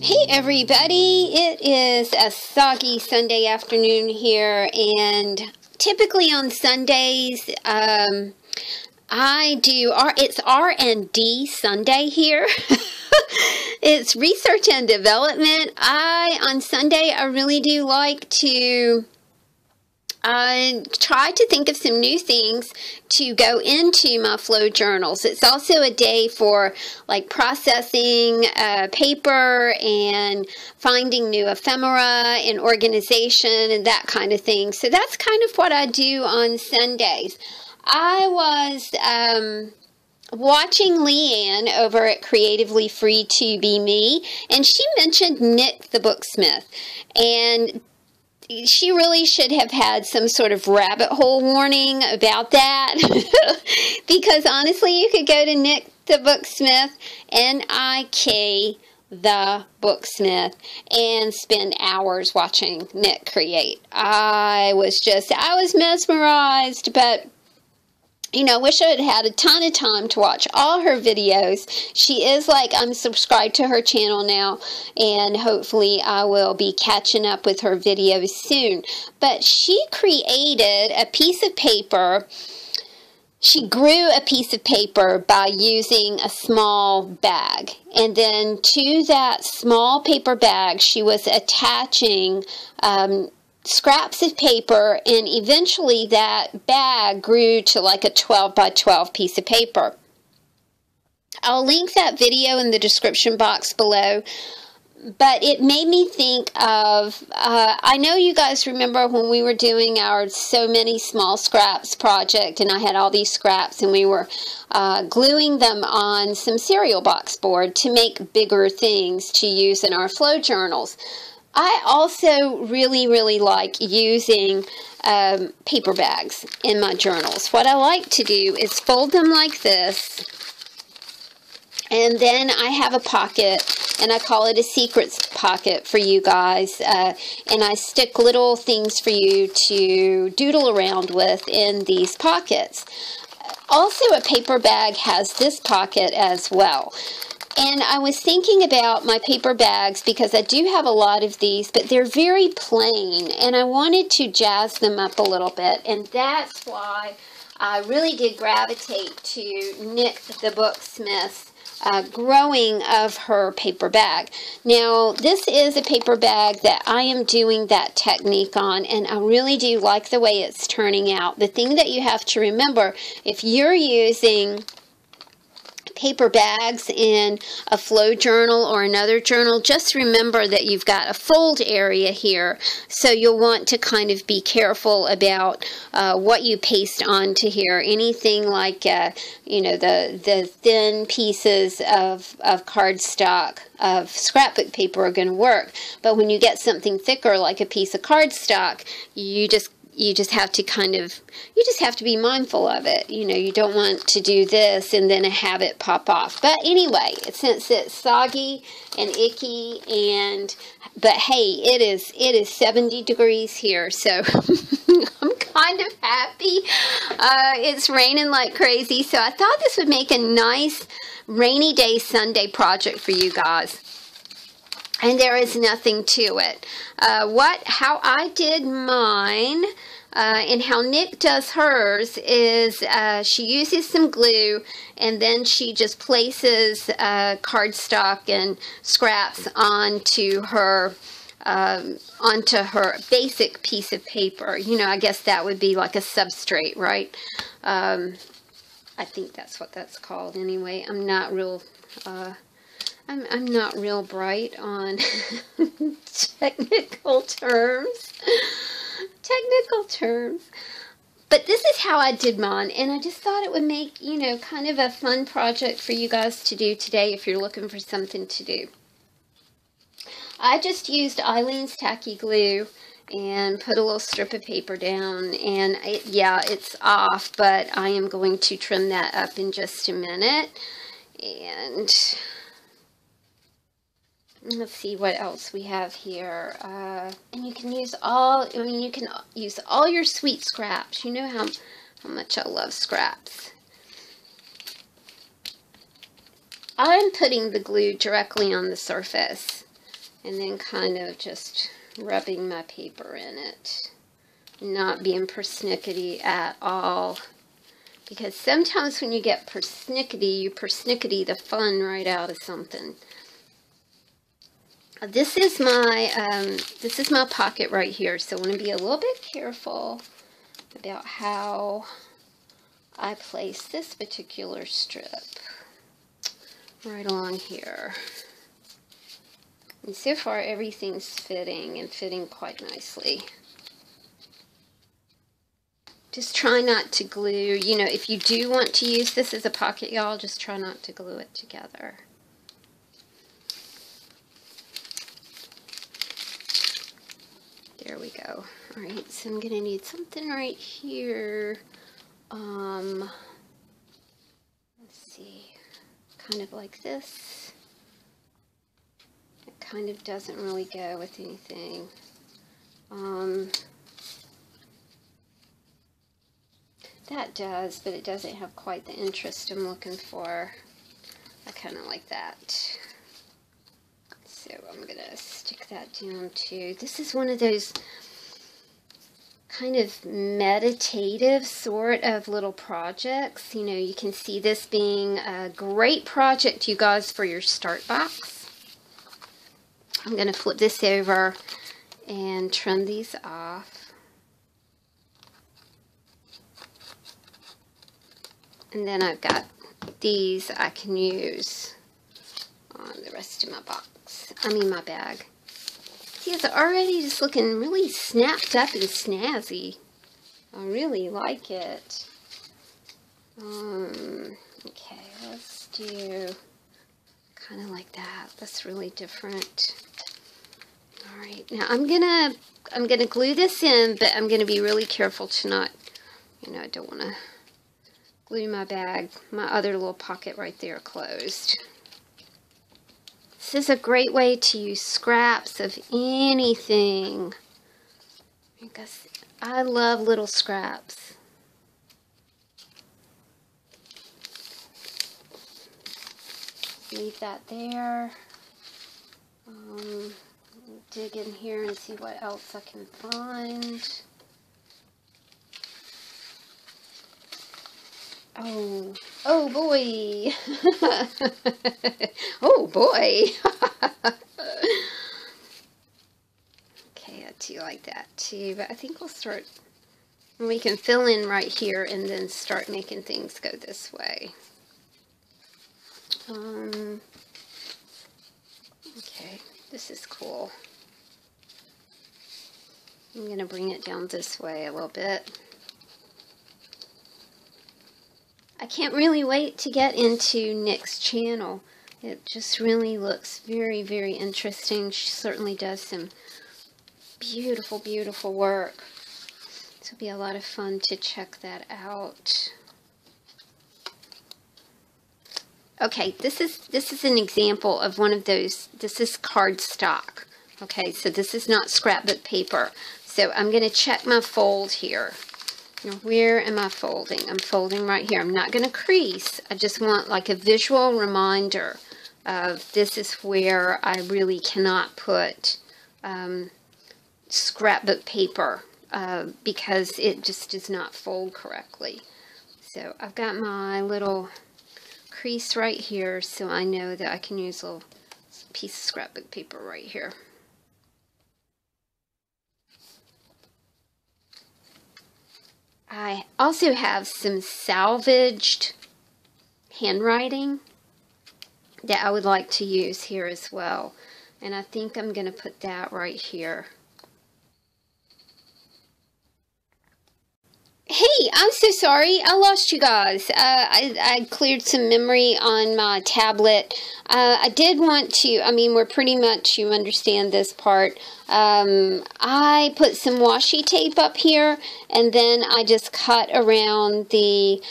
Hey everybody, it is a soggy Sunday afternoon here, and typically on Sundays it's R&D Sunday here. It's research and development. On Sunday I really do like to try to think of some new things to go into my flow journals. It's also a day for like processing paper and finding new ephemera and organization and that kind of thing. So that's kind of what I do on Sundays. I was watching Leanne over at Creatively Free to Be Me, and she mentioned Nik the Booksmith, and she really should have had some sort of rabbit hole warning about that because honestly you could go to Nik the Booksmith, N-I-K the Booksmith, and spend hours watching Nik create. I was mesmerized, but you know, wish I had had a ton of time to watch all her videos. I'm subscribed to her channel now, and hopefully I will be catching up with her videos soon. But she created a piece of paper. She grew a piece of paper by using a small bag. And then to that small paper bag, she was attaching scraps of paper, and eventually that bag grew to like a 12 by 12 piece of paper. I'll link that video in the description box below, but it made me think of, I know you guys remember when we were doing our So Many Small Scraps project, and I had all these scraps and we were gluing them on some cereal box board to make bigger things to use in our flow journals. I also really like using paper bags in my journals. What I like to do is fold them like this, and then I have a pocket, and I call it a secrets pocket for you guys, and I stick little things for you to doodle around with in these pockets. Also, a paper bag has this pocket as well. And I was thinking about my paper bags because I do have a lot of these, but they're very plain, and I wanted to jazz them up a little bit, and that's why I really did gravitate to Nik the Booksmith's growing of her paper bag. Now, this is a paper bag that I am doing that technique on, and I really do like the way it's turning out. The thing that you have to remember, if you're using paper bags in a flow journal or another journal, just remember that you've got a fold area here, so you'll want to kind of be careful about what you paste onto here. Anything like you know, the thin pieces of cardstock of scrapbook paper are going to work, but when you get something thicker like a piece of cardstock, you just have to be mindful of it. You know, you don't want to do this and then have it pop off. But anyway, since it's soggy and icky, but hey, it is 70 degrees here, so I'm kind of happy. It's raining like crazy, so I thought this would make a nice rainy day Sunday project for you guys. And there is nothing to it. How I did mine, and how Nik does hers is she uses some glue, and then she just places cardstock and scraps onto her basic piece of paper. You know, I guess that would be like a substrate, right? I think that's what that's called anyway. I'm not real bright on technical terms. But this is how I did mine, and I just thought it would make, you know, kind of a fun project for you guys to do today if you're looking for something to do. I just used Eileen's tacky glue and put a little strip of paper down, and yeah, it's off, but I am going to trim that up in just a minute. And let's see what else we have here. And you can use you can use all your sweet scraps. You know how much I love scraps. I'm putting the glue directly on the surface. and then kind of just rubbing my paper in it. Not being persnickety at all. Because sometimes when you get persnickety, you persnickety the fun right out of something. This is my pocket right here, so I want to be a little bit careful about how I place this particular strip right along here. And so far everything's fitting and fitting quite nicely. Just try not to glue, you know, if you do want to use this as a pocket, y'all, just try not to glue it together. There we go. Alright, so I'm going to need something right here. Let's see, kind of like this. It kind of doesn't really go with anything. That does, but it doesn't have quite the interest I'm looking for. I kind of like that. So I'm going to stick that down too. This is one of those kind of meditative sort of little projects. You know, you can see this being a great project, you guys, for your start box. I'm going to flip this over and trim these off. And then I've got these I can use on the rest of my box. I mean my bag. See, it's already just looking really snapped up and snazzy. I really like it. Okay, let's do kind of like that. That's really different. All right, now I'm gonna glue this in, but I'm gonna be really careful to not, you know, I don't want to glue my bag, my other little pocket right there closed. This is a great way to use scraps of anything. I love little scraps. Leave that there. Dig in here and see what else I can find. Oh boy. Oh boy. Okay, I do like that too, but I think we'll start, we can fill in right here and then start making things go this way. Okay, this is cool. I'm going to bring it down this way a little bit. I can't really wait to get into Nik's channel. It just really looks very, very interesting. She certainly does some beautiful, beautiful work. So it'll be a lot of fun to check that out. Okay, this is an example of one of those. This is cardstock. Okay, so this is not scrapbook paper. So I'm going to check my fold here. Now, where am I folding? I'm folding right here. I'm not going to crease. I just want like a visual reminder of this is where I really cannot put scrapbook paper because it just does not fold correctly. So I've got my little crease right here, so I know that I can use a little piece of scrapbook paper right here. I also have some salvaged handwriting that I would like to use here as well. And I think I'm going to put that right here. Hey, I'm so sorry. I lost you guys. I cleared some memory on my tablet. I did want to, I mean, we're pretty much, you understand this part. I put some washi tape up here, and then I just cut around the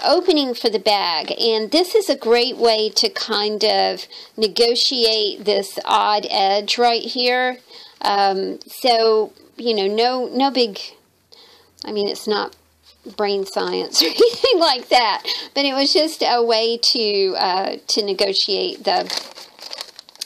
opening for the bag. And this is a great way to kind of negotiate this odd edge right here. So, you know, no big... I mean, it's not brain science or anything like that, but it was just a way to negotiate the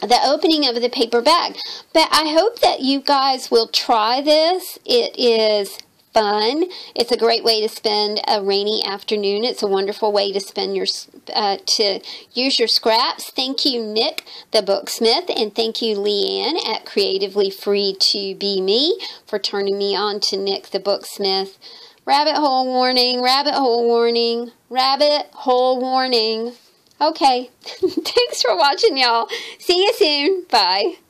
the opening of the paper bag. But I hope that you guys will try this. It is fun. It's a great way to spend a rainy afternoon. It's a wonderful way to spend your to use your scraps. Thank you, Nik the Booksmith, and thank you, Leanne at Creatively Free to Be Me, for turning me on to Nik the Booksmith. Rabbit hole warning, rabbit hole warning, rabbit hole warning. Okay, thanks for watching, y'all. See you soon. Bye.